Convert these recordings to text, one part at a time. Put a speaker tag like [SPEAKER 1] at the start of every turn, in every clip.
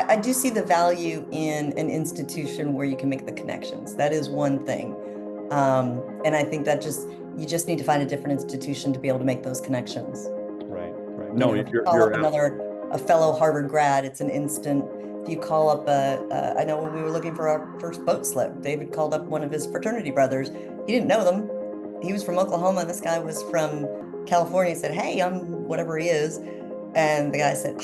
[SPEAKER 1] I do see the value in an institution where you can make the connections. That is one thing. And I think that you just need to find a different institution to be able to make those connections.
[SPEAKER 2] Right, right.
[SPEAKER 1] You
[SPEAKER 2] No,
[SPEAKER 1] know, if you call up a fellow Harvard grad, it's an instant. If you call up I know when we were looking for our first boat slip, David called up one of his fraternity brothers. He didn't know them. He was from Oklahoma. This guy was from California. He said, "Hey, I'm whatever he is." And the guy said,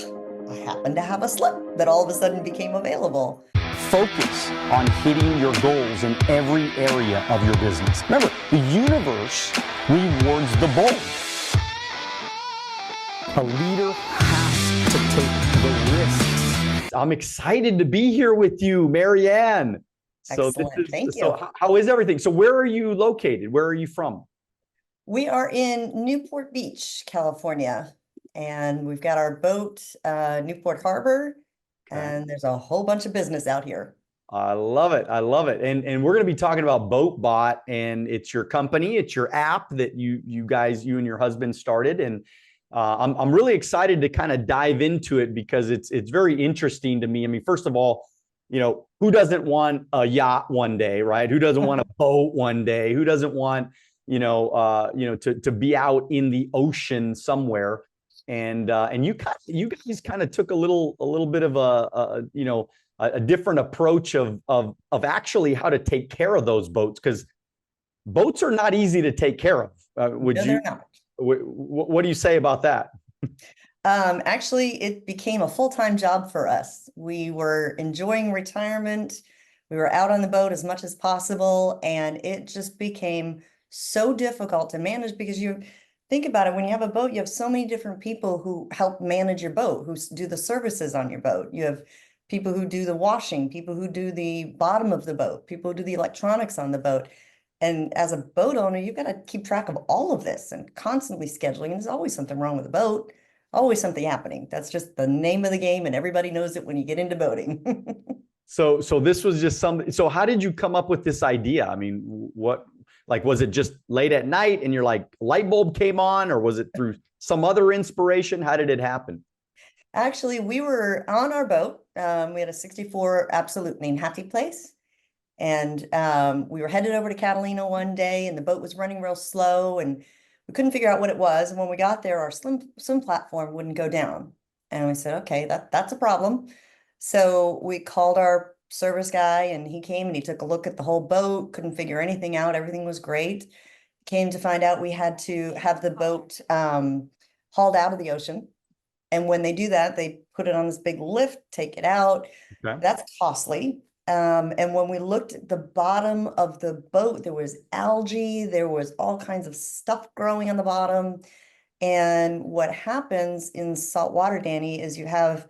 [SPEAKER 1] "I happen to have a slip that all of a sudden became available."
[SPEAKER 3] Focus on hitting your goals in every area of your business. Remember, the universe rewards the bold. A leader has to take the risks.
[SPEAKER 2] I'm excited to be here with you, Marianne.
[SPEAKER 1] Excellent. Thank you.
[SPEAKER 2] So how is everything? So where are you located? Where are you from?
[SPEAKER 1] We are in Newport Beach, California, and we've got our boat, Newport Harbor, and there's a whole bunch of business out here.
[SPEAKER 2] I love it. I love it. And we're going to be talking about BoatBot, and it's your company, it's your app that you and your husband started. And I'm really excited to kind of dive into it because it's very interesting to me. I mean, first of all, who doesn't want a yacht one day, right? Who doesn't want a boat one day? Who doesn't want, to be out in the ocean somewhere? And you guys kind of took a little bit of a different approach of actually how to take care of those boats, because boats are not easy to take care of.
[SPEAKER 1] They're not.
[SPEAKER 2] What do you say about that?
[SPEAKER 1] Actually, it became a full-time job for us. We were enjoying retirement. We were out on the boat as much as possible, and it just became so difficult to manage because you think about it, when you have a boat, you have so many different people who help manage your boat, who do the services on your boat. You have people who do the washing, people who do the bottom of the boat, people who do the electronics on the boat. And as a boat owner, you've got to keep track of all of this and constantly scheduling. And there's always something wrong with the boat, always something happening. That's just the name of the game, and everybody knows it when you get into boating.
[SPEAKER 2] So this was just something. So how did you come up with this idea? I mean, was it just late at night and you're like, light bulb came on, or was it through some other inspiration? How did it happen?
[SPEAKER 1] Actually, we were on our boat. We had a 64 Absolute main happy place. And we were headed over to Catalina one day, and the boat was running real slow, and we couldn't figure out what it was. And when we got there, our swim platform wouldn't go down. And we said, okay, that's a problem. So we called our service guy, and he came and he took a look at the whole boat, couldn't figure anything out. Everything was great. Came to find out we had to have the boat hauled out of the ocean. And when they do that, they put it on this big lift, take it out.
[SPEAKER 2] Okay.
[SPEAKER 1] That's costly. And when we looked at the bottom of the boat, there was algae, there was all kinds of stuff growing on the bottom. And what happens in saltwater, Danny, is you have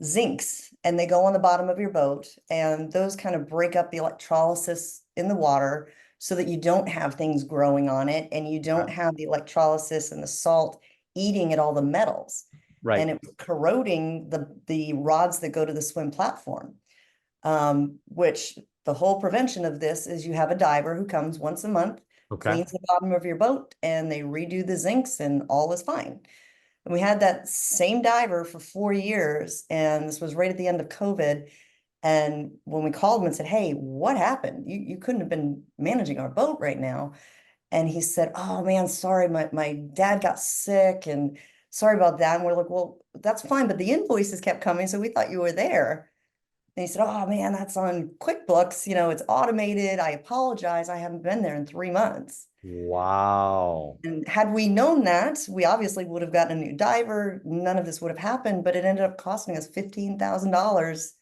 [SPEAKER 1] zincs, and they go on the bottom of your boat, and those kind of break up the electrolysis in the water so that you don't have things growing on it, and you don't have the electrolysis and the salt eating at all the metals.
[SPEAKER 2] Right.
[SPEAKER 1] And it was corroding the rods that go to the swim platform. Which the whole prevention of this is you have a diver who comes once a month, cleans the bottom of your boat, and they redo the zincs, and all is fine. And we had that same diver for 4 years, and this was right at the end of COVID. And when we called him and said, "Hey, what happened? You couldn't have been managing our boat right now." And he said, "Oh man, sorry, my dad got sick, and sorry about that." And we're like, "Well, that's fine, but the invoices kept coming, so we thought you were there." And he said, "Oh man, that's on QuickBooks. It's automated. I apologize. I haven't been there in 3 months."
[SPEAKER 2] Wow.
[SPEAKER 1] And had we known that, we obviously would have gotten a new diver. None of this would have happened, but it ended up costing us $15,000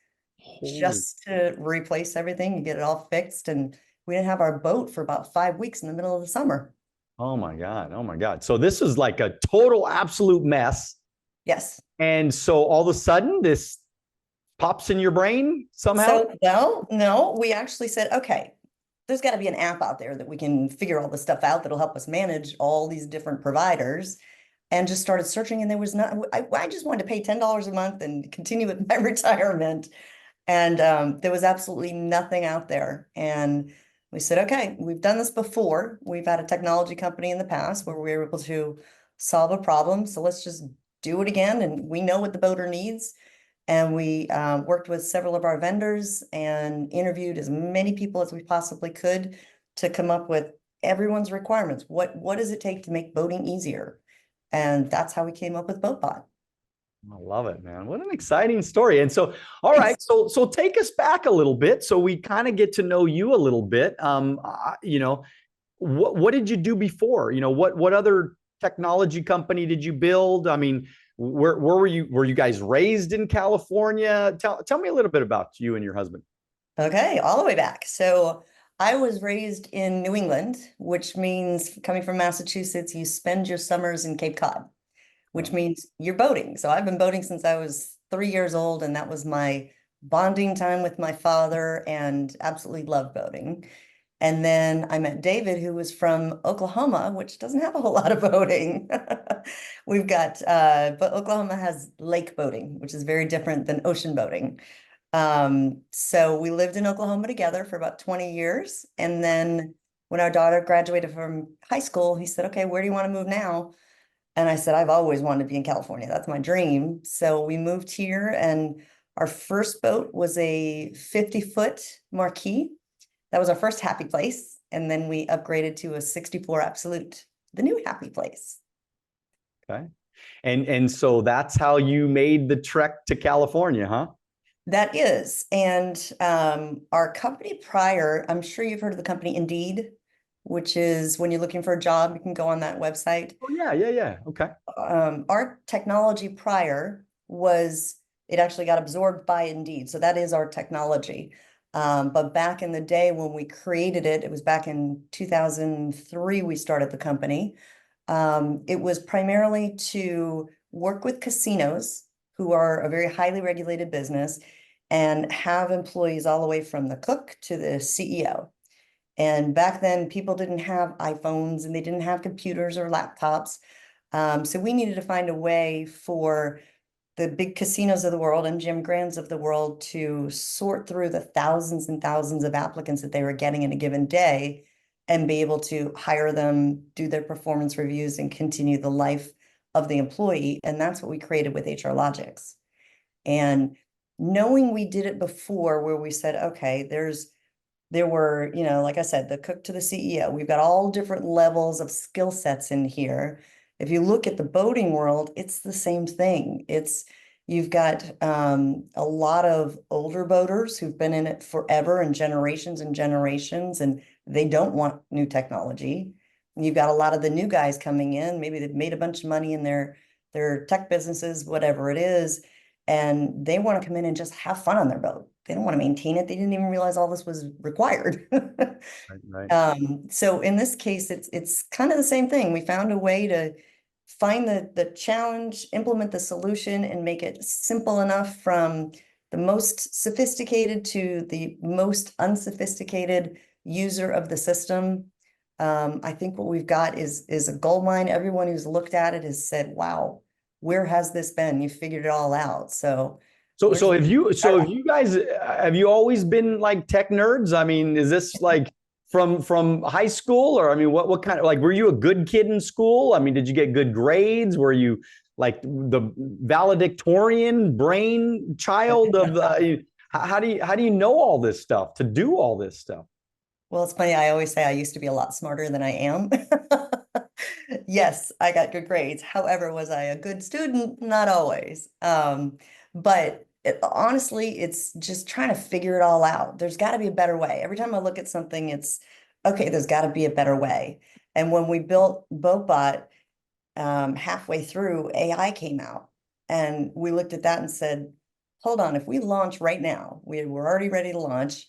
[SPEAKER 1] just to replace everything and get it all fixed. And we didn't have our boat for about 5 weeks in the middle of the summer.
[SPEAKER 2] Oh my God. Oh my God. So this is like a total absolute mess.
[SPEAKER 1] Yes.
[SPEAKER 2] And so all of a sudden this pops in your brain somehow?
[SPEAKER 1] So, no, we actually said, okay, there's got to be an app out there that we can figure all this stuff out that'll help us manage all these different providers, and just started searching. And there was not, I just wanted to pay $10 a month and continue with my retirement. And there was absolutely nothing out there. And we said, okay, we've done this before. We've had a technology company in the past where we were able to solve a problem. So let's just do it again. And we know what the boater needs. And we worked with several of our vendors and interviewed as many people as we possibly could to come up with everyone's requirements. What does it take to make boating easier? And that's how we came up with BoatBot.
[SPEAKER 2] I love it, man. What an exciting story. And so, all right, so take us back a little bit so we kind of get to know you a little bit. You know, what did you do before? You know, what other technology company did you build? I mean, where were you guys raised in California? Tell me a little bit about you and your husband.
[SPEAKER 1] Okay, all the way back. So I was raised in New England, which means, coming from Massachusetts, you spend your summers in Cape Cod, which means you're boating. So I've been boating since I was 3 years old, and that was my bonding time with my father, and absolutely loved boating. And then I met David, who was from Oklahoma, which doesn't have a whole lot of boating. We've got, but Oklahoma has lake boating, which is very different than ocean boating. So we lived in Oklahoma together for about 20 years. And then when our daughter graduated from high school, he said, okay, where do you want to move now? And I said, I've always wanted to be in California. That's my dream. So we moved here, and our first boat was a 50-foot marquee. That was our first happy place. And then we upgraded to a 64 Absolute, the new happy place.
[SPEAKER 2] Okay. And so that's how you made the trek to California, huh?
[SPEAKER 1] That is. And our company prior, I'm sure you've heard of the company Indeed, which is when you're looking for a job, you can go on that website.
[SPEAKER 2] Oh, yeah. Okay.
[SPEAKER 1] Our technology prior was, it actually got absorbed by Indeed. So that is our technology. But back in the day when we created it, it was back in 2003, we started the company. It was primarily to work with casinos, who are a very highly regulated business, and have employees all the way from the cook to the CEO. And back then, people didn't have iPhones and they didn't have computers or laptops. So we needed to find a way for the big casinos of the world and gym grands of the world to sort through the thousands and thousands of applicants that they were getting in a given day, and be able to hire them, do their performance reviews, and continue the life of the employee. And that's what we created with HR Logics. And knowing we did it before, where we said, okay, there were, you know, like I said, the cook to the CEO, we've got all different levels of skill sets in here. If you look at the boating world, it's the same thing. You've got a lot of older boaters who've been in it forever and generations, and they don't want new technology. And you've got a lot of the new guys coming in. Maybe they've made a bunch of money in their tech businesses, whatever it is, and they want to come in and just have fun on their boat. They don't want to maintain it. They didn't even realize all this was required.
[SPEAKER 2] Right.
[SPEAKER 1] So in this case, it's kind of the same thing. We found a way to find the challenge, implement the solution, and make it simple enough from the most sophisticated to the most unsophisticated user of the system. I think what we've got is a gold mine. Everyone who's looked at it has said, wow, where has this been? You figured it all out. So have you guys, have you always been like tech nerds? I mean, is this like from high school, or I mean, what kind of, like, were you a good kid in school? I mean, did you get good grades? Were you like the valedictorian brain child of how do you know all this stuff, to do all this stuff? Well, it's funny. I always say I used to be a lot smarter than I am. Yes, I got good grades. However, was I a good student? Not always. But honestly, it's just trying to figure it all out. There's got to be a better way. Every time I look at something, it's okay, there's got to be a better way. And when we built BoatBot, halfway through, AI came out, and we looked at that and said, hold on, if we launch right now, we're already ready to launch.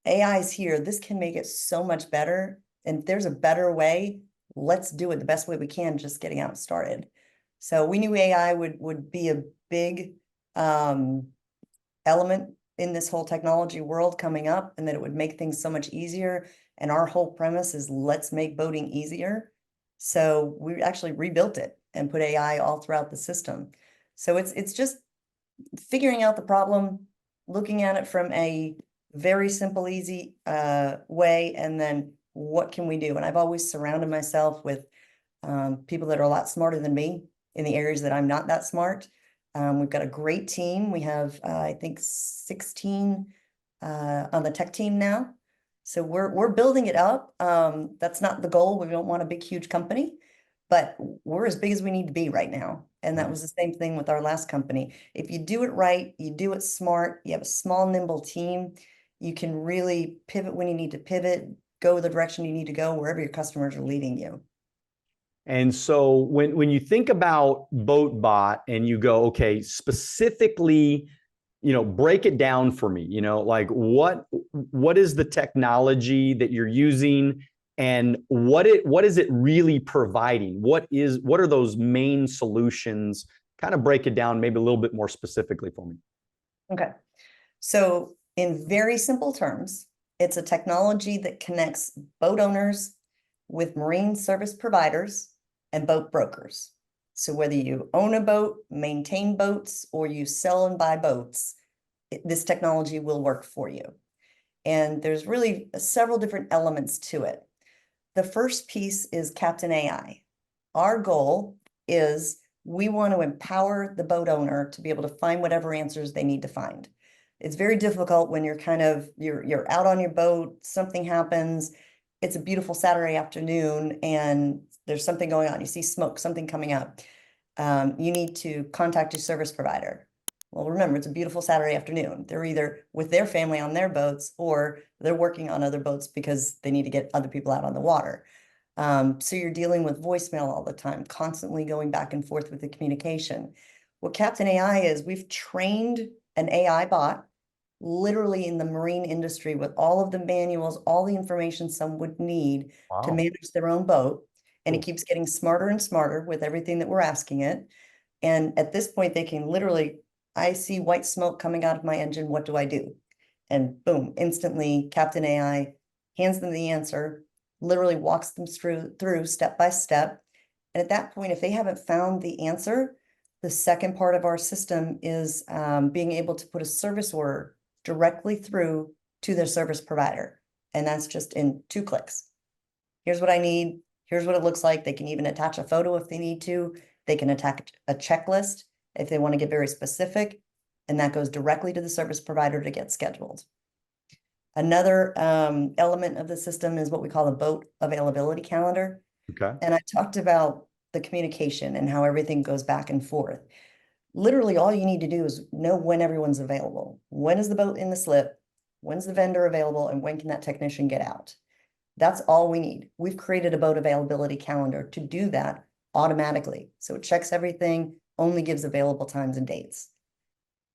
[SPEAKER 1] AI is here. This can make it so much better. And if there's a better way, let's do it the best way we can, just getting out started. So we knew AI would be a big element in this whole technology world coming up, and that it would make things so much easier. And our whole premise is, let's make boating easier. So we actually rebuilt it and put AI all throughout the system. So it's just figuring out the problem, looking at it from a very simple, easy way, and then what can we do? And I've always surrounded myself with people that are a lot smarter than me in the areas that I'm not that smart. We've got a great team. We have, I think 16 on the tech team now. So we're building it up. That's not the goal. We don't want a big, huge company, but we're as big as we need to be right now. And that was the same thing with our last company. If you do it right, you do it smart, you have a small, nimble team, you can really pivot when you need to pivot, go the direction you need to go, wherever your customers are leading you.
[SPEAKER 2] And so when you think about BoatBot and you go, okay, specifically, break it down for me, like what is the technology that you're using and what is it really providing? What are those main solutions? Kind of break it down maybe a little bit more specifically for me.
[SPEAKER 1] Okay. So in very simple terms, it's a technology that connects boat owners with marine service providers and boat brokers. So whether you own a boat, maintain boats, or you sell and buy boats, this technology will work for you. And there's really several different elements to it. The first piece is Captain AI. Our goal is we want to empower the boat owner to be able to find whatever answers they need to find. It's very difficult when you're out on your boat, something happens, it's a beautiful Saturday afternoon and there's something going on, you see smoke, something coming up. You need to contact your service provider. Well, remember, it's a beautiful Saturday afternoon. They're either with their family on their boats or they're working on other boats because they need to get other people out on the water. So you're dealing with voicemail all the time, constantly going back and forth with the communication. What Captain AI is, we've trained an AI bot literally in the marine industry with all of the manuals, all the information some would need to manage their own boat. And it keeps getting smarter and smarter with everything that we're asking it. And at this point, they can literally, I see white smoke coming out of my engine, what do I do? And boom, instantly Captain AI hands them the answer, literally walks them through step by step. And at that point, if they haven't found the answer, the second part of our system is being able to put a service order directly through to their service provider. And that's just in 2 clicks. Here's what I need. Here's what it looks like. They can even attach a photo if they need to. They can attach a checklist if they want to get very specific. And that goes directly to the service provider to get scheduled. Another element of the system is what we call a boat availability calendar.
[SPEAKER 2] Okay.
[SPEAKER 1] And I talked about the communication and how everything goes back and forth. Literally, all you need to do is know when everyone's available. When is the boat in the slip? When's the vendor available? And when can that technician get out? That's all we need. We've created a boat availability calendar to do that automatically. So it checks everything, only gives available times and dates.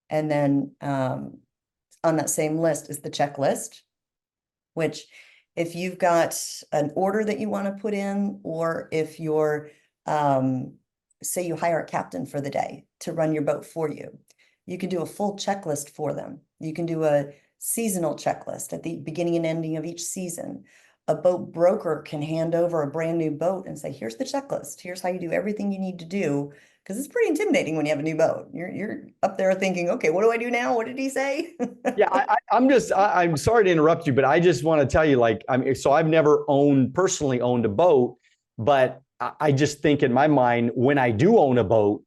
[SPEAKER 1] And then on that same list is the checklist, which if you've got an order that you want to put in, or if you're, say you hire a captain for the day to run your boat for you, you can do a full checklist for them. You can do a seasonal checklist at the beginning and ending of each season. A boat broker can hand over a brand new boat and say, here's the checklist. Here's how you do everything you need to do. Because it's pretty intimidating when you have a new boat. You're up there thinking, okay, what do I do now? What did he say?
[SPEAKER 2] Yeah, I'm sorry to interrupt you, but I just want to tell you, so I've never personally owned a boat, but I just think in my mind, when I do own a boat,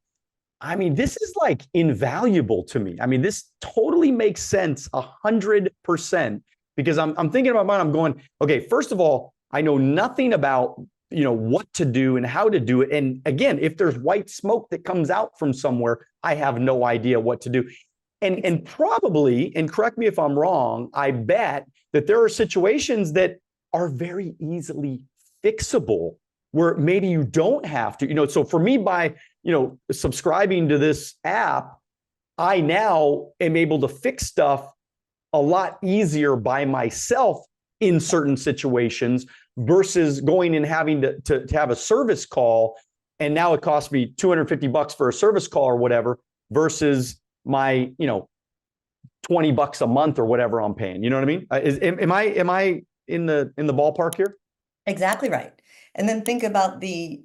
[SPEAKER 2] this is like invaluable to me. This totally makes sense 100%, because I'm thinking about mine. I'm going, okay, first of all, I know nothing about, what to do and how to do it. And again, if there's white smoke that comes out from somewhere, I have no idea what to do. And probably, and correct me if I'm wrong, I bet that there are situations that are very easily fixable where maybe you don't have to, so for me, by, subscribing to this app, I now am able to fix stuff a lot easier by myself in certain situations versus going and having to have a service call. And now it costs me $250 for a service call or whatever, versus my, $20 a month or whatever I'm paying. You know what I mean? Am I in the ballpark here?
[SPEAKER 1] Exactly right. And then think about the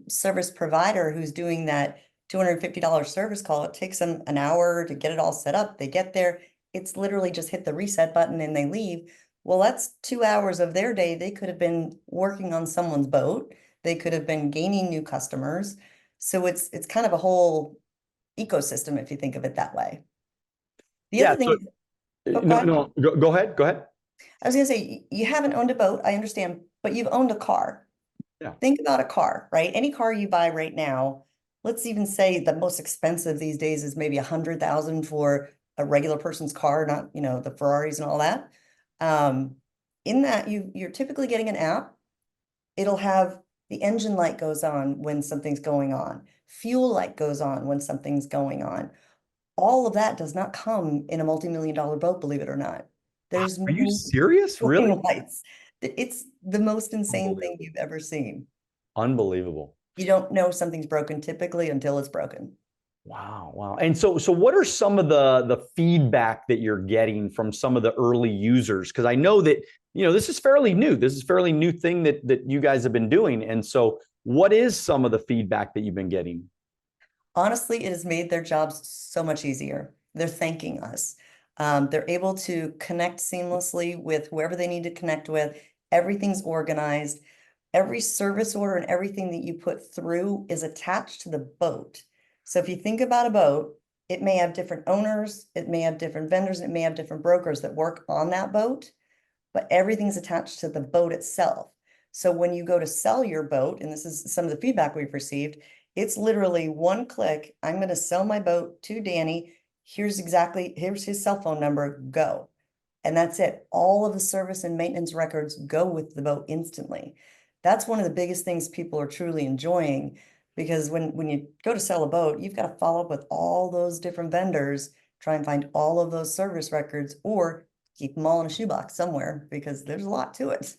[SPEAKER 1] service provider who's doing that $250 service call. It takes them an hour to get it all set up. They get there. It's literally just hit the reset button and they leave. Well, that's 2 hours of their day. They could have been working on someone's boat. They could have been gaining new customers. So it's kind of a whole ecosystem, if you think of it that way. The
[SPEAKER 2] Yeah,
[SPEAKER 1] other thing,
[SPEAKER 2] so,
[SPEAKER 1] go ahead.
[SPEAKER 2] go ahead. Go ahead.
[SPEAKER 1] I was going to say, you haven't owned a boat, I understand, but you've owned a car.
[SPEAKER 2] Yeah.
[SPEAKER 1] Think about a car, right? Any car you buy right now, let's even say the most expensive these days is maybe 100,000 for a regular person's car, not, you know, the Ferraris and all that. In that, you're typically getting an app. It'll have the engine light goes on when something's going on. Fuel light goes on when something's going on. All of that does not come in a multi-million-dollar boat, believe it or not. There's
[SPEAKER 2] Are you
[SPEAKER 1] no
[SPEAKER 2] serious? Really?
[SPEAKER 1] warning lights. It's the most insane thing you've ever seen.
[SPEAKER 2] Unbelievable.
[SPEAKER 1] You don't know something's broken typically until it's broken.
[SPEAKER 2] Wow, wow. And so what are some of the feedback that you're getting from some of the early users? Because I know that, you know, this is fairly new. This is a fairly new thing that you guys have been doing. And so what is some of the feedback that you've been getting?
[SPEAKER 1] Honestly, it has made their jobs so much easier. They're thanking us. They're able to connect seamlessly with whoever they need to connect with. Everything's organized. Every service order and everything that you put through is attached to the boat. So if you think about a boat, it may have different owners, it may have different vendors, it may have different brokers that work on that boat, but everything's attached to the boat itself. So when you go to sell your boat, and this is some of the feedback we've received, it's literally one click. I'm going to sell my boat to Danny. Here's his cell phone number, go. And that's it. All of the service and maintenance records go with the boat instantly. That's one of the biggest things people are truly enjoying, because when you go to sell a boat, you've got to follow up with all those different vendors, try and find all of those service records, or keep them all in a shoebox somewhere, because there's a lot to it.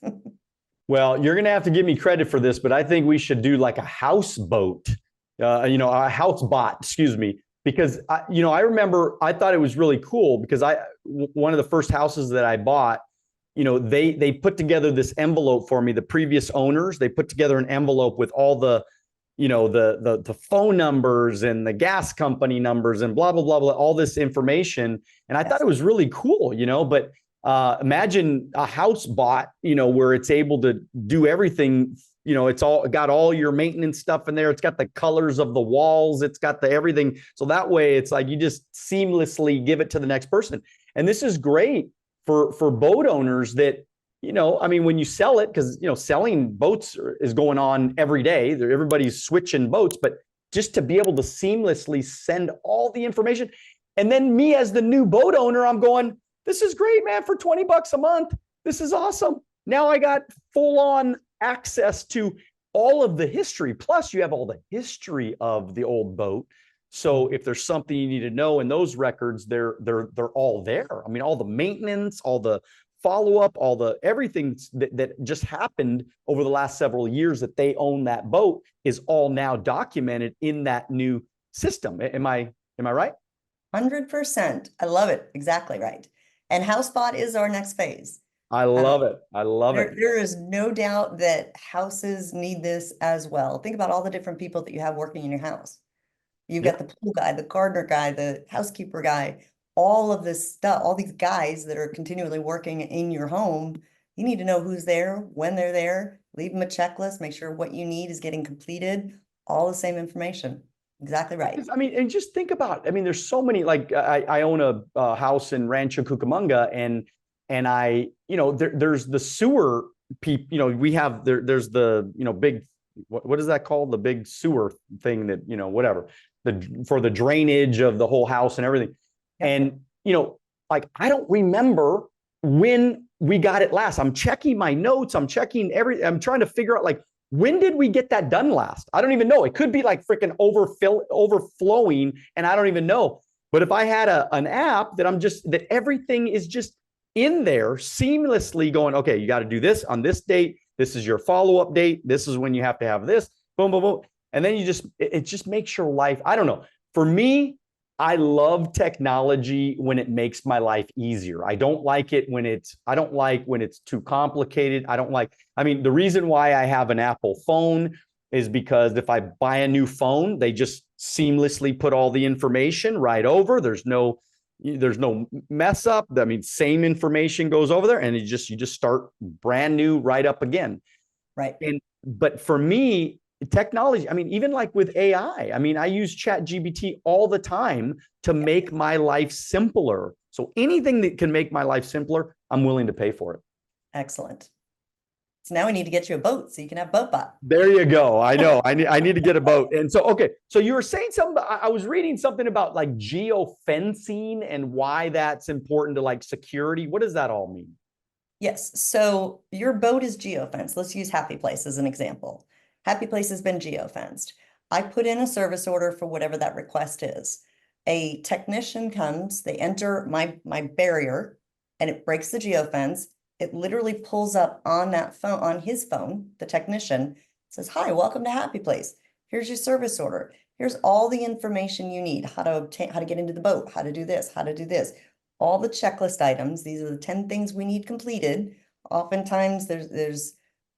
[SPEAKER 2] Well, you're going to have to give me credit for this, but I think we should do like a houseboat, a house bot, excuse me, because I remember I thought it was really cool because one of the first houses that I bought, they put together this envelope for me. The previous owners, they put together an envelope with all the phone numbers and the gas company numbers and blah, blah, blah, blah, all this information. And I thought it was really cool, but imagine a house bot, where it's able to do everything. It's all got all your maintenance stuff in there. It's got the colors of the walls. It's got the everything. So that way it's like you just seamlessly give it to the next person. And this is great for boat owners that, when you sell it, because, selling boats is going on every day. Everybody's switching boats, but just to be able to seamlessly send all the information. And then me as the new boat owner, I'm going, this is great, man, for $20 a month. This is awesome. Now I got full on access to all of the history. Plus you have all the history of the old boat. So if there's something you need to know in those records, they're all there. I mean, all the maintenance, all the follow-up, all the everything that just happened over the last several years that they own that boat is all now documented in that new system. Am I right?
[SPEAKER 1] 100%. I love it. Exactly right. And HouseBot is our next phase.
[SPEAKER 2] I love it. I love it.
[SPEAKER 1] There is no doubt that houses need this as well. Think about all the different people that you have working in your house. You've got the pool guy, the gardener guy, the housekeeper guy, all of this stuff, all these guys that are continually working in your home. You need to know who's there, when they're there, leave them a checklist, make sure what you need is getting completed, all the same information. Exactly right.
[SPEAKER 2] I mean, and just think about, there's so many, like I own a house in Rancho Cucamonga and I, there's the sewer people, we have, there's the, big, what is that called? The big sewer thing that, whatever, for the drainage of the whole house and everything. Yep. And, I don't remember when we got it last. I'm checking my notes. I'm trying to figure out when did we get that done last? I don't even know. It could be like freaking overflowing and I don't even know. But if I had an app that everything is just in there seamlessly going, okay, you got to do this on this date. This is your follow-up date. This is when you have to have this, boom, boom, boom. And then it just makes your life, I don't know. For me, I love technology when it makes my life easier. I don't like when it's too complicated. The reason why I have an Apple phone is because if I buy a new phone, they just seamlessly put all the information right over. There's no mess up. Same information goes over there and you just start brand new right up again.
[SPEAKER 1] Right.
[SPEAKER 2] But for me, technology, I mean, even like with AI, I mean, I use ChatGPT all the time to make my life simpler. So anything that can make my life simpler, I'm willing to pay for it.
[SPEAKER 1] Excellent. So now we need to get you a boat so you can have BoatBot.
[SPEAKER 2] There you go. I know. I need to get a boat. And so, okay. So you were saying something, I was reading something about like geofencing and why that's important to like security. What does that all mean?
[SPEAKER 1] Yes. So your boat is geofenced. Let's use Happy Place as an example. Happy Place has been geofenced. I put in a service order for whatever that request is. A technician comes, they enter my barrier, and it breaks the geofence. It literally pulls up on that phone, on his phone, the technician says, "Hi, welcome to Happy Place. Here's your service order. Here's all the information you need, how to obtain, how to get into the boat, how to do this, how to do this. All the checklist items. These are the 10 things we need completed." Oftentimes there's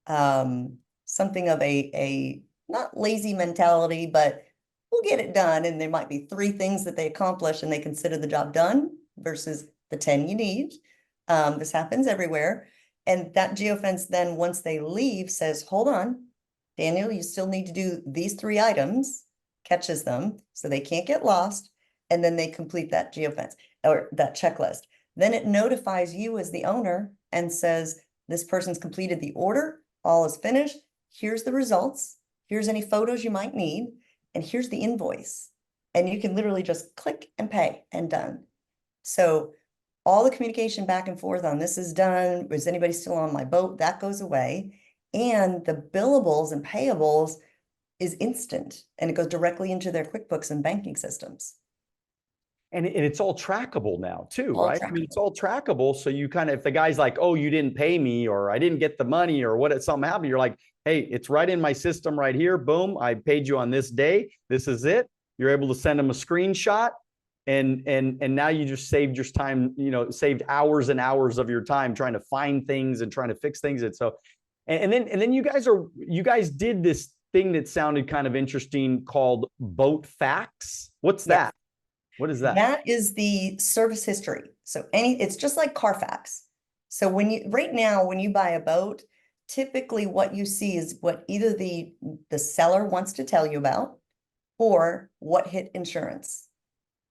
[SPEAKER 1] something of a not lazy mentality, but we'll get it done. And there might be 3 things that they accomplish and they consider the job done versus the 10 you need. This happens everywhere. And that geofence then, once they leave, says, "Hold on, Daniel, you still need to do these 3 items," catches them so they can't get lost. And then they complete that geofence or that checklist. Then it notifies you as the owner and says, "This person's completed the order, all is finished. Here's the results. Here's any photos you might need. And here's the invoice." And you can literally just click and pay and done. So all the communication back and forth on this is done. Is anybody still on my boat? That goes away. And the billables and payables is instant, and it goes directly into their QuickBooks and banking systems.
[SPEAKER 2] And it's all trackable now too, right?
[SPEAKER 1] Trackable.
[SPEAKER 2] I mean, it's all trackable. So you kind of, if the guy's like, "Oh, you didn't pay me," or "I didn't get the money," or what, something happened, you're like, "Hey, it's right in my system right here. Boom. I paid you on this day. This is it." You're able to send them a screenshot, and now you just saved your time, saved hours and hours of your time trying to find things and trying to fix things. And so, and then you guys did this thing that sounded kind of interesting called Boat Facts. What's that? What is that?
[SPEAKER 1] That is the service history. So it's just like Carfax. So right now, when you buy a boat, typically what you see is what either the seller wants to tell you about or what hit insurance.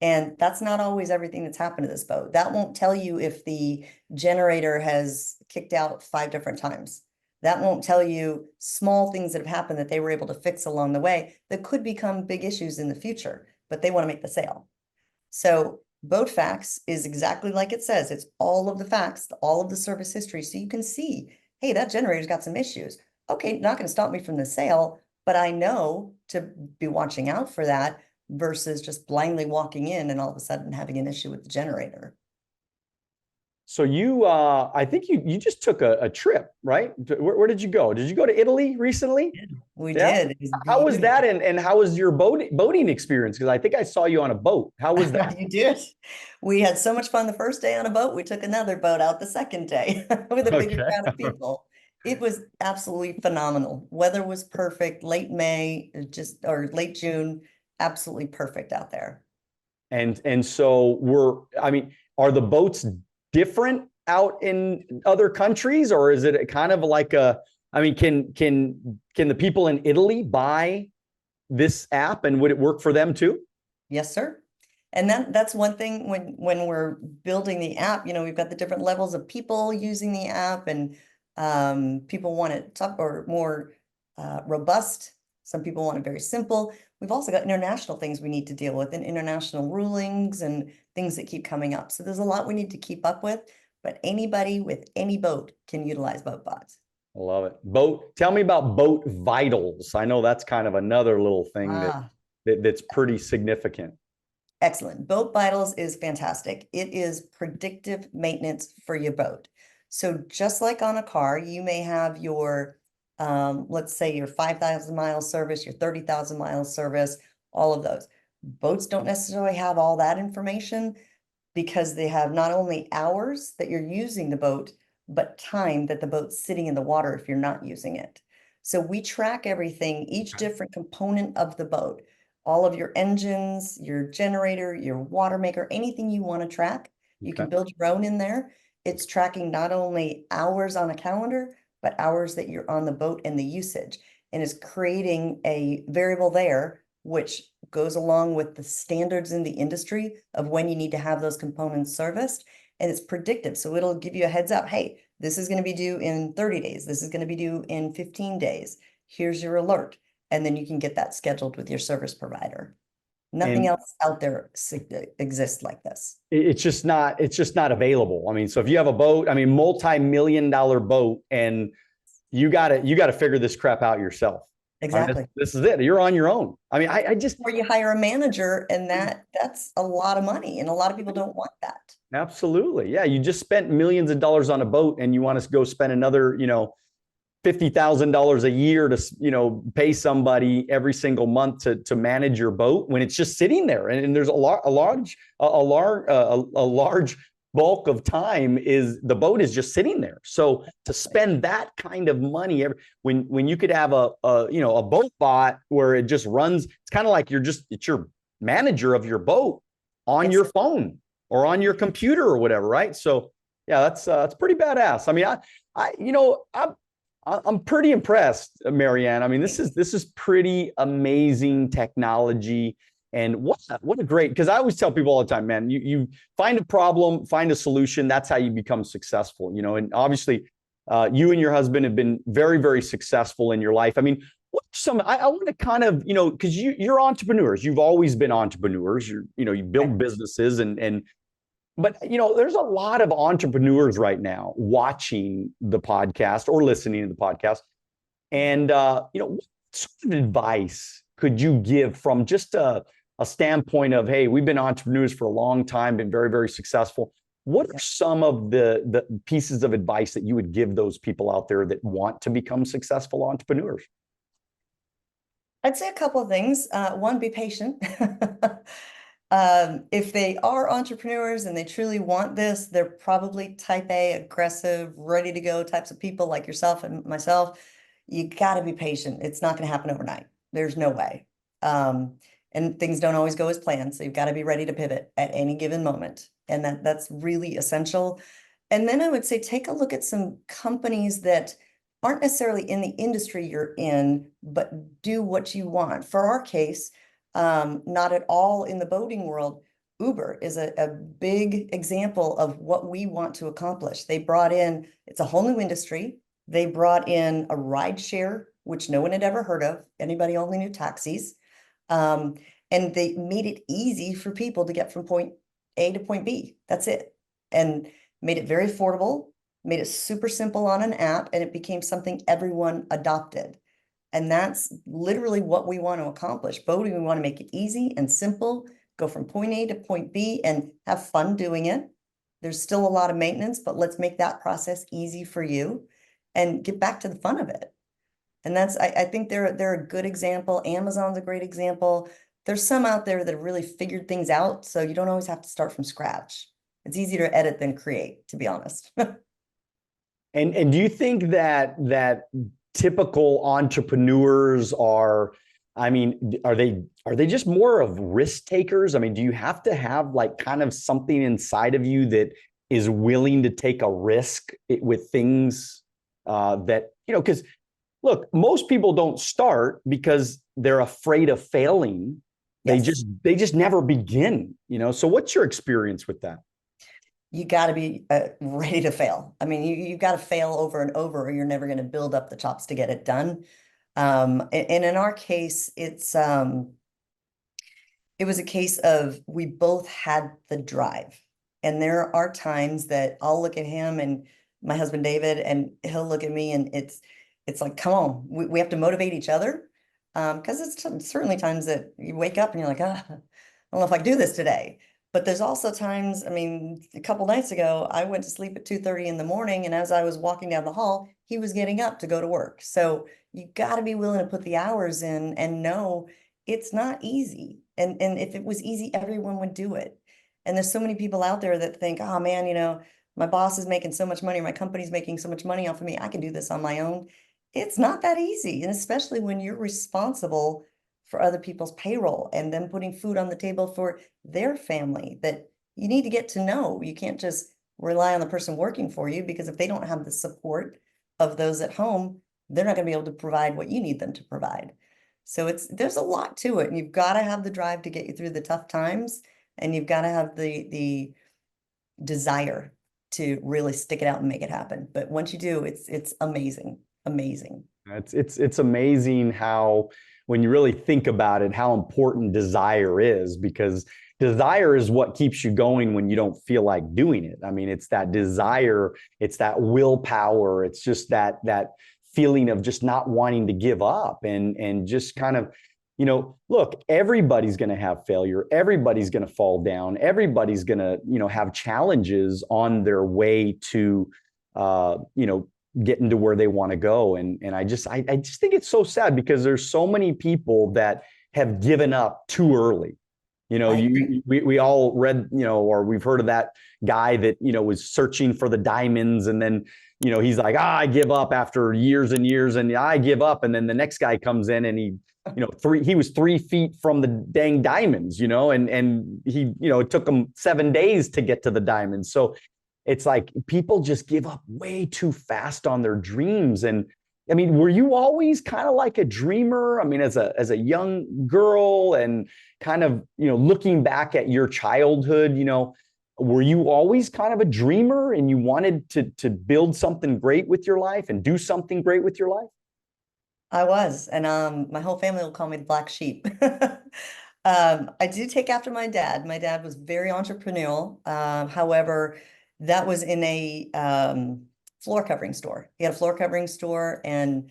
[SPEAKER 1] And that's not always everything that's happened to this boat. That won't tell you if the generator has kicked out 5 different times. That won't tell you small things that have happened that they were able to fix along the way that could become big issues in the future, but they want to make the sale. So Boat Facts is exactly like it says. It's all of the facts, all of the service history. So you can see, hey, that generator's got some issues. Okay, not going to stop me from the sale, but I know to be watching out for that versus just blindly walking in and all of a sudden having an issue with the generator.
[SPEAKER 2] So you, I think you just took a trip, right? Where did you go? Did you go to Italy recently?
[SPEAKER 1] We did.
[SPEAKER 2] How was that? And how was your boating experience? Because I think I saw you on a boat. How was that?
[SPEAKER 1] You did. We had so much fun the first day on a boat. We took another boat out the second day with a bigger crowd of people. It was absolutely phenomenal. Weather was perfect. Late May, or late June, absolutely perfect out there.
[SPEAKER 2] And so are the boats different out in other countries, or is it kind of like can the people in Italy buy this app, and would it work for them too?
[SPEAKER 1] Yes, sir. And that's one thing when we're building the app, we've got the different levels of people using the app, and people want it tough or more robust. Some people want it very simple. We've also got international things we need to deal with, and international rulings and things that keep coming up. So there's a lot we need to keep up with, but anybody with any boat can utilize BoatBot.
[SPEAKER 2] I love it. Tell me about Boat Vitals. I know that's kind of another little thing that's pretty significant.
[SPEAKER 1] Excellent. Boat Vitals is fantastic. It is predictive maintenance for your boat. So just like on a car, you may have your let's say your 5,000 mile service, your 30,000 mile service, all of those. Boats don't necessarily have all that information because they have not only hours that you're using the boat, but time that the boat's sitting in the water if you're not using it. So we track everything, each different component of the boat, all of your engines, your generator, your water maker, anything you want to track, you can build your own in there. It's tracking not only hours on a calendar, but hours that you're on the boat and the usage. and is creating a variable there, which goes along with the standards in the industry of when you need to have those components serviced. And it's predictive. So it'll give you a heads up. Hey, this is going to be due in 30 days. This is going to be due in 15 days. Here's your alert. And then you can get that scheduled with your service provider. Nothing else out there exists like this.
[SPEAKER 2] It's just not available. I mean, so if you have a boat, I mean, multi-million-dollar boat, and you got to figure this crap out yourself.
[SPEAKER 1] Exactly.
[SPEAKER 2] I mean, this is it. You're on your own. I mean, I just,
[SPEAKER 1] or you hire a manager, and that's a lot of money, and a lot of people don't want that.
[SPEAKER 2] Absolutely. Yeah. You just spent millions of dollars on a boat, and you want to go spend another, $50,000 a year to, pay somebody every single month to manage your boat when it's just sitting there. And there's a large bulk of time is the boat is just sitting there. So to spend that kind of money when you could have a boat bot where it just runs, it's kind of like it's your manager of your boat on your phone or on your computer or whatever. Right. So yeah, that's pretty badass. I mean, I'm pretty impressed, Marianne. I mean, this is pretty amazing technology. And what a great, because I always tell people all the time, man, you find a problem, find a solution. That's how you become successful, and obviously you and your husband have been very, very successful in your life. I mean, I want to kind of, because you're entrepreneurs, you've always been entrepreneurs, you build businesses but there's a lot of entrepreneurs right now watching the podcast or listening to the podcast. And, what sort of advice could you give from just a standpoint of, hey, we've been entrepreneurs for a long time, been very, very successful. What are some of the pieces of advice that you would give those people out there that want to become successful entrepreneurs?
[SPEAKER 1] I'd say a couple of things. One, be patient. If they are entrepreneurs and they truly want this, they're probably type A, aggressive, ready to go types of people like yourself and myself. You got to be patient. It's not going to happen overnight. There's no way. And things don't always go as planned. So you've got to be ready to pivot at any given moment. And that's really essential. And then I would say, take a look at some companies that aren't necessarily in the industry you're in, but do what you want. For our case, not at all in the boating world, Uber is a big example of what we want to accomplish. They brought in, it's a whole new industry. They brought in a ride share, which no one had ever heard of. Anybody only knew taxis. And they made it easy for people to get from point A to point B. That's it. And made it very affordable, made it super simple on an app, and it became something everyone adopted. And that's literally what we want to accomplish. Boating, we want to make it easy and simple, go from point A to point B and have fun doing it. There's still a lot of maintenance, but let's make that process easy for you and get back to the fun of it. And that's, I think they're a good example. Amazon's a great example. There's some out there that have really figured things out, so you don't always have to start from scratch. It's easier to edit than create, to be honest.
[SPEAKER 2] And do you think that typical entrepreneurs are they just more of risk takers? I mean, do you have to have like kind of something inside of you that is willing to take a risk with things that, because look, most people don't start because they're afraid of failing. Yes. They just never begin, So what's your experience with that?
[SPEAKER 1] You got to be ready to fail. I mean, you've got to fail over and over, or you're never going to build up the chops to get it done. And in our case, it was a case of we both had the drive. And there are times that I'll look at him and my husband, David, and he'll look at me, and it's like, come on, we have to motivate each other. Because it's certainly times that you wake up and you're like, I don't know if I can do this today. But there's also times, I mean, a couple nights ago, I went to sleep at 2:30 in the morning, and as I was walking down the hall, he was getting up to go to work. So you got to be willing to put the hours in and know it's not easy. And if it was easy, everyone would do it. And there's so many people out there that think, oh man, my boss is making so much money, my company's making so much money off of me, I can do this on my own. It's not that easy. And especially when you're responsible for other people's payroll and them putting food on the table for their family, that you need to get to know. You can't just rely on the person working for you, because if they don't have the support of those at home, they're not going to be able to provide what you need them to provide. So there's a lot to it, and you've got to have the drive to get you through the tough times, and you've got to have the desire to really stick it out and make it happen. But once you do, it's amazing, amazing.
[SPEAKER 2] It's amazing how, when you really think about it, how important desire is, because desire is what keeps you going when you don't feel like doing it. I mean, it's that desire, it's that willpower, it's just that feeling of just not wanting to give up, and just kind of, you know, look, everybody's going to have failure. Everybody's going to fall down. Everybody's going to, you know, have challenges on their way to, you know, getting to where they want to go. And I just think it's so sad, because there's so many people that have given up too early. You know, we all read, you know, or we've heard of that guy that, you know, was searching for the diamonds, and then, you know, he's like, I give up after years and years, and I give up. And then the next guy comes in, and he, you know, he was 3 feet from the dang diamonds, you know, and he, you know, it took him 7 days to get to the diamonds. So it's like people just give up way too fast on their dreams. And I mean, were you always kind of like a dreamer? I mean, as a young girl, and kind of, you know, looking back at your childhood, you know, were you always kind of a dreamer, and you wanted to build something great with your life and do something great with your life?
[SPEAKER 1] I was, and my whole family will call me the black sheep. I do take after my dad. My dad was very entrepreneurial. However, that was in a floor covering store. He had a floor covering store, and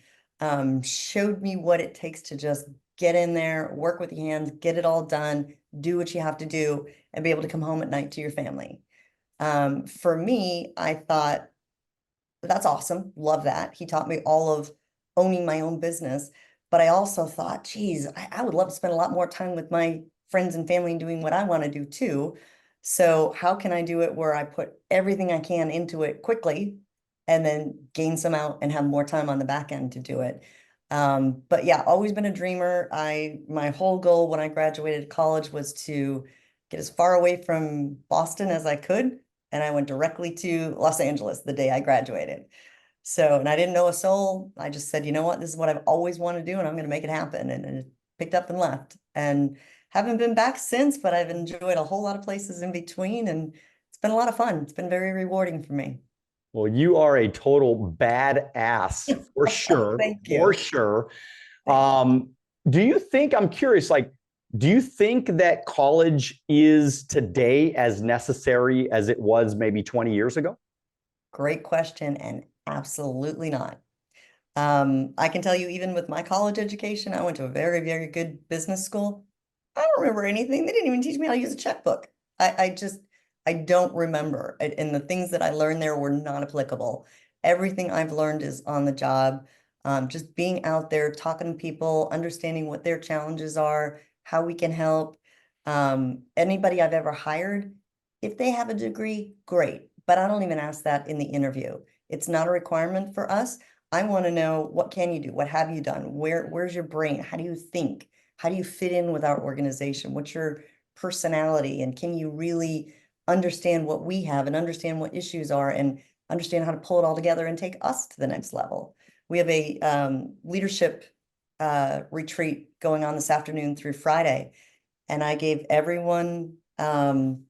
[SPEAKER 1] showed me what it takes to just get in there, work with your hands, get it all done, do what you have to do, and be able to come home at night to your family. For me, I thought, that's awesome. Love that. He taught me all of owning my own business. But I also thought, geez, I would love to spend a lot more time with my friends and family doing what I want to do too. So how can I do it where I put everything I can into it quickly, and then gain some out and have more time on the back end to do it? But yeah, always been a dreamer. My whole goal when I graduated college was to get as far away from Boston as I could. And I went directly to Los Angeles the day I graduated. So, and I didn't know a soul. I just said, you know what, this is what I've always wanted to do, and I'm going to make it happen. And it picked up and left, and haven't been back since, but I've enjoyed a whole lot of places in between, and it's been a lot of fun. It's been very rewarding for me.
[SPEAKER 2] Well, you are a total badass for sure.
[SPEAKER 1] Thank you.
[SPEAKER 2] For sure. Do you think, I'm curious, like, do you think that college is today as necessary as it was maybe 20 years ago?
[SPEAKER 1] Great question, and absolutely not. I can tell you, even with my college education, I went to a very, very good business school. I don't remember anything. They didn't even teach me how to use a checkbook. I don't remember. And the things that I learned there were not applicable. Everything I've learned is on the job. Just being out there, talking to people, understanding what their challenges are, how we can help. Anybody I've ever hired, if they have a degree, great. But I don't even ask that in the interview. It's not a requirement for us. I want to know, what can you do? What have you done? Where's your brain? How do you think? How do you fit in with our organization? What's your personality? And can you really understand what we have, and understand what issues are, and understand how to pull it all together and take us to the next level? We have a leadership retreat going on this afternoon through Friday. And I gave everyone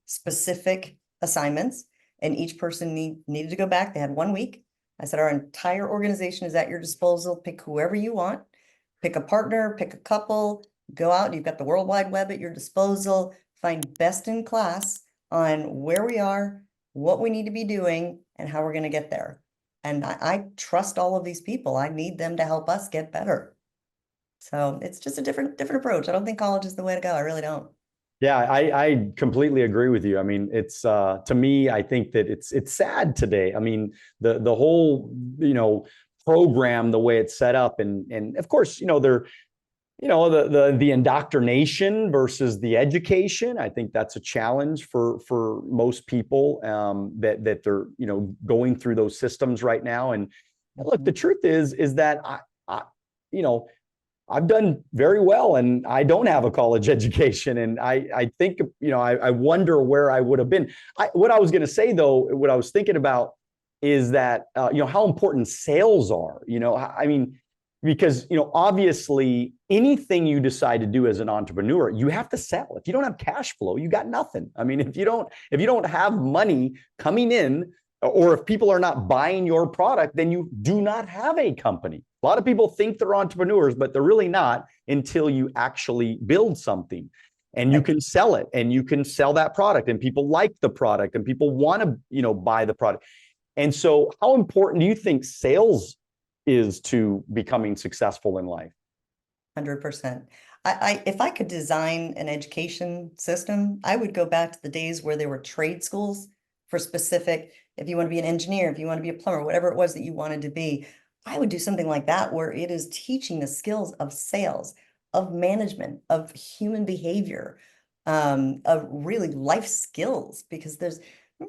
[SPEAKER 1] specific assignments, and each person needed to go back. They had 1 week. I said, our entire organization is at your disposal. Pick whoever you want, pick a partner, pick a couple, go out. You've got the World Wide Web at your disposal, find best in class on where we are, what we need to be doing, and how we're going to get there. And I trust all of these people. I need them to help us get better. So it's just a different approach. I don't think college is the way to go. I really don't.
[SPEAKER 2] Yeah, I completely agree with you. I mean, it's to me, I think that it's sad today. I mean, the whole, you know, program, the way it's set up, and of course, you know, the indoctrination versus the education. I think that's a challenge for most people, that they're, you know, going through those systems right now. And look, the truth is that I you know, I've done very well, and I don't have a college education. And I think, you know, I wonder where I would have been. What I was going to say, though, what I was thinking about is that, how important sales are, I mean, because, obviously anything you decide to do as an entrepreneur, you have to sell. If you don't have cash flow, you got nothing. I mean, if you don't have money coming in, or if people are not buying your product, then you do not have a company. A lot of people think they're entrepreneurs, but they're really not until you actually build something. And you can sell it, and you can sell that product, and people like the product, and people want to, buy the product. And so how important do you think sales is to becoming successful in life?
[SPEAKER 1] 100%. If I could design an education system, I would go back to the days where there were trade schools for specific, if you want to be an engineer, if you want to be a plumber, whatever it was that you wanted to be, I would do something like that where it is teaching the skills of sales, of management, of human behavior, of really life skills, because there's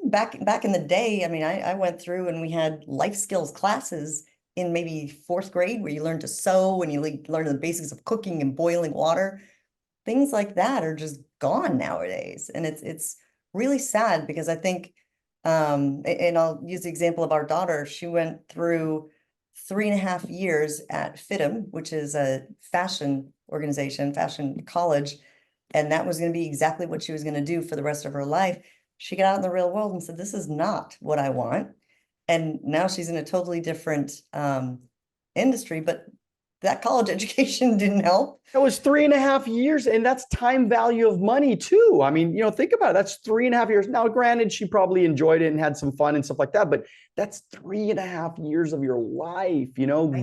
[SPEAKER 1] back in the day, I mean, I went through and we had life skills classes in maybe 4th grade where you learn to sew and you learn the basics of cooking and boiling water. Things like that are just gone nowadays. And it's really sad, because I think, and I'll use the example of our daughter. She went through 3.5 years at 𝐓𝐇𝐈𝐒, which is a fashion organization, fashion college. And that was going to be exactly what she was going to do for the rest of her life. She got out in the real world and said, this is not what I want. And now she's in a totally different industry, but that college education didn't help.
[SPEAKER 2] It was 3.5 years, and that's time value of money too. I mean, think about it. That's 3.5 years. Now, granted, she probably enjoyed it and had some fun and stuff like that, but that's 3.5 years of your life,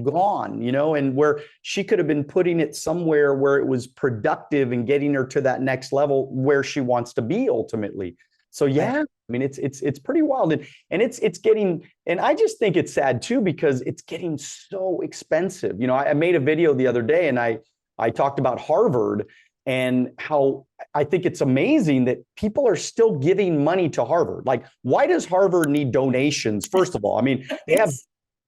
[SPEAKER 2] gone, and where she could have been putting it somewhere where it was productive and getting her to that next level where she wants to be ultimately. So yeah, I mean, it's pretty wild, and it's getting, and I just think it's sad too, because it's getting so expensive. I made a video the other day, and I talked about Harvard and how I think it's amazing that people are still giving money to Harvard. Like, why does Harvard need donations? First of all, I mean, they have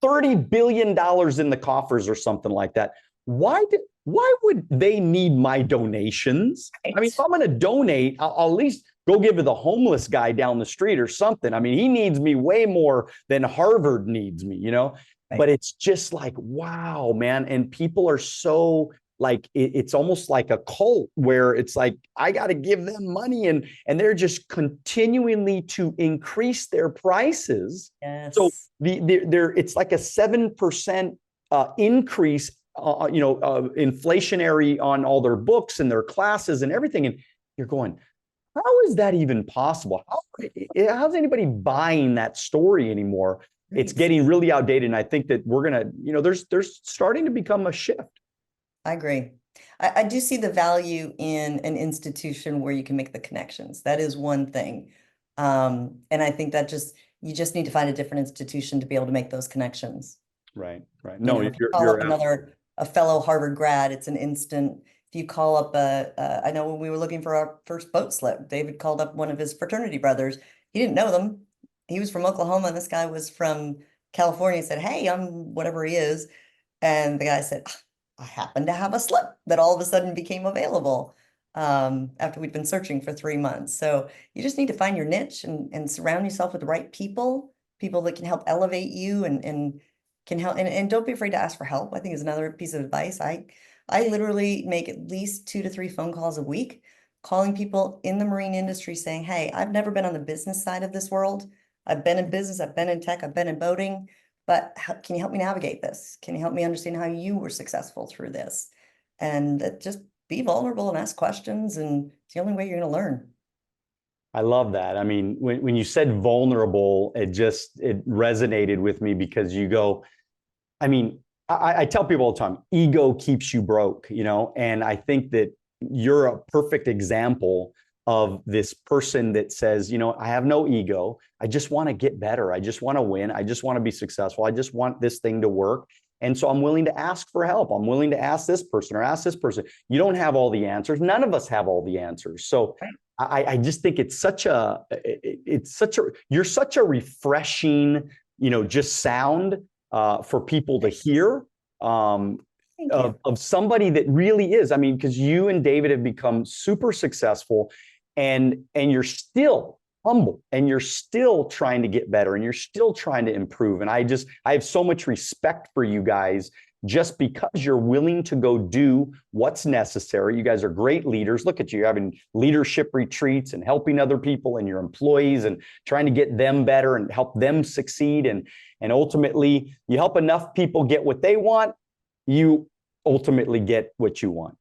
[SPEAKER 2] $30 billion in the coffers or something like that. Why would they need my donations? I mean, if I'm going to donate, I'll at least go give to the homeless guy down the street or something. I mean, he needs me way more than Harvard needs me, But it's just like, wow, man. And people are so like, it's almost like a cult where it's like, I got to give them money, and they're just continually to increase their prices.
[SPEAKER 1] Yes.
[SPEAKER 2] So it's like a 7% increase, inflationary on all their books and their classes and everything. And you're going, how is that even possible? How's anybody buying that story anymore? Right. It's getting really outdated. And I think that we're going to, there's starting to become a shift.
[SPEAKER 1] I agree. I do see the value in an institution where you can make the connections. That is one thing. And I think that you just need to find a different institution to be able to make those connections.
[SPEAKER 2] Right. No,
[SPEAKER 1] you're a fellow Harvard grad, it's an instant. If you call up I know when we were looking for our first boat slip, David called up one of his fraternity brothers. He didn't know them. He was from Oklahoma, and this guy was from California. He said, hey, I'm whatever he is. And the guy said, I happen to have a slip that all of a sudden became available after we'd been searching for 3 months. So you just need to find your niche and surround yourself with the right people that can help elevate you and can help. And don't be afraid to ask for help, I think, is another piece of advice. I literally make at least 2 to 3 phone calls a week, calling people in the marine industry saying, hey, I've never been on the business side of this world. I've been in business, I've been in tech, I've been in boating, but can you help me navigate this? Can you help me understand how you were successful through this? And just be vulnerable and ask questions, and it's the only way you're going to learn.
[SPEAKER 2] I love that. I mean, when you said vulnerable, it resonated with me, because you go, I mean, I tell people all the time, ego keeps you broke, and I think that you're a perfect example of this person that says, I have no ego. I just want to get better. I just want to win. I just want to be successful. I just want this thing to work. And so I'm willing to ask for help. I'm willing to ask this person or ask this person. You don't have all the answers. None of us have all the answers. So I just think you're such a refreshing, just sound for people to hear of somebody that really is. I mean, because you and David have become super successful, and you're still humble and you're still trying to get better and you're still trying to improve. And I have so much respect for you guys just because you're willing to go do what's necessary. You guys are great leaders. Look at you having leadership retreats and helping other people and your employees and trying to get them better and help them succeed. And ultimately, you help enough people get what they want, you ultimately get what you want.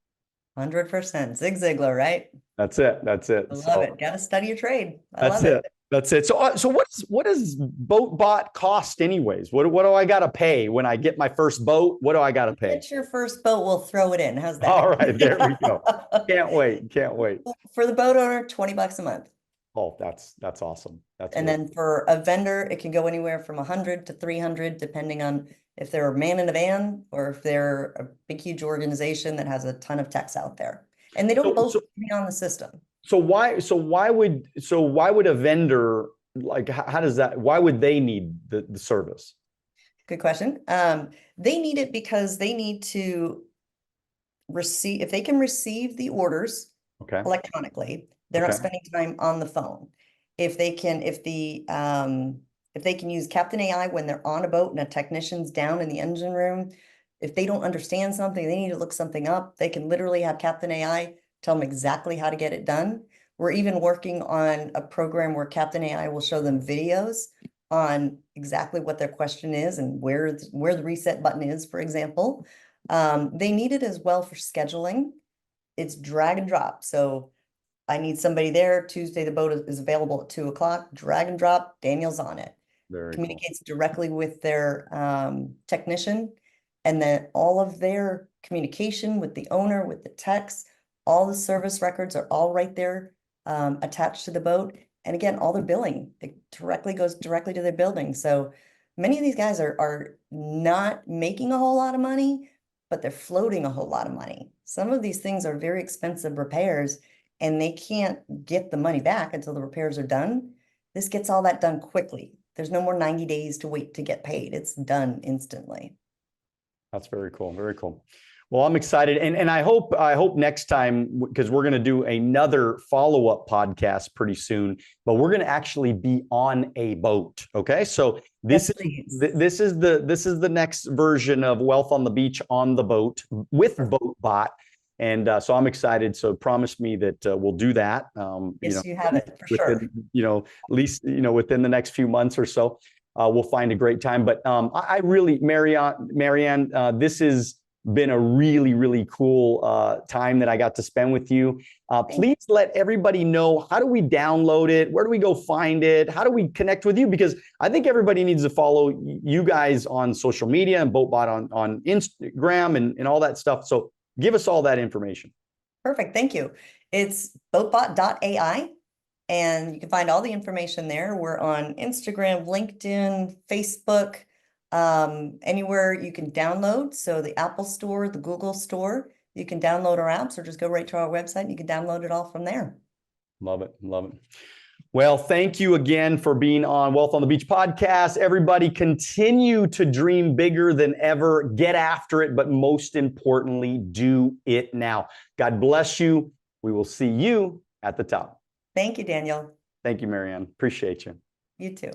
[SPEAKER 1] 100%. Zig Ziglar, right?
[SPEAKER 2] That's it. That's it.
[SPEAKER 1] I love it. Got to study your trade.
[SPEAKER 2] That's it. That's it. So what does BoatBot cost anyways? What do I got to pay when I get my first boat? What do I got to pay?
[SPEAKER 1] Get your first boat, we'll throw it in. How's that?
[SPEAKER 2] All right, there we go. Can't wait. Can't wait.
[SPEAKER 1] For the boat owner, $20 a month.
[SPEAKER 2] Oh, that's awesome.
[SPEAKER 1] And then for a vendor, it can go anywhere from 100 to 300, depending on if they're a man in a van or if they're a big, huge organization that has a ton of techs out there. And they don't both be on the system.
[SPEAKER 2] So why would a vendor, like, how does that, why would they need the service?
[SPEAKER 1] Good question. They need it because they need to receive, if they can receive the orders electronically, they're not spending time on the phone. If they can use 𝐓𝐇𝐈𝐒 when they're on a boat and a technician's down in the engine room, if they don't understand something, they need to look something up, they can literally have 𝐓𝐇𝐈𝐒 tell them exactly how to get it done. We're even working on a program where 𝐓𝐇𝐈𝐒 will show them videos on exactly what their question is and where the reset button is, for example. They need it as well for scheduling. It's drag and drop. So I need somebody there. Tuesday, the boat is available at 2 o'clock. Drag and drop. Daniel's on it. Communicates directly with their technician. And then all of their communication with the owner, with the techs, all the service records are all right there attached to the boat. And again, all their billing, it goes directly to their building. So many of these guys are not making a whole lot of money, but they're floating a whole lot of money. Some of these things are very expensive repairs and they can't get the money back until the repairs are done. This gets all that done quickly. There's no more 90 days to wait to get paid. It's done instantly.
[SPEAKER 2] That's very cool. Very cool. Well, I'm excited. And I hope next time, because we're going to do another follow-up podcast pretty soon, but we're going to actually be on a boat. Okay. So this is the next version of Wealth on the Beach on the boat with BoatBot. And so I'm excited. So promise me that we'll do that.
[SPEAKER 1] Yes, you have it for sure.
[SPEAKER 2] At least, within the next few months or so, we'll find a great time. But I really, Marianne, this has been a really, really cool time that I got to spend with you. Please let everybody know, how do we download it? Where do we go find it? How do we connect with you? Because I think everybody needs to follow you guys on social media and BoatBot on Instagram and all that stuff. So give us all that information.
[SPEAKER 1] Perfect. Thank you. It's boatbot.ai. And you can find all the information there. We're on Instagram, LinkedIn, Facebook, anywhere you can download. So the Apple Store, the Google Store, you can download our apps or just go right to our website and you can download it all from there.
[SPEAKER 2] Love it. Love it. Well, thank you again for being on Wealth on the Beach podcast. Everybody, continue to dream bigger than ever. Get after it, but most importantly, do it now. God bless you. We will see you at the top.
[SPEAKER 1] Thank you, Daniel.
[SPEAKER 2] Thank you, Marianne. Appreciate you.
[SPEAKER 1] You too.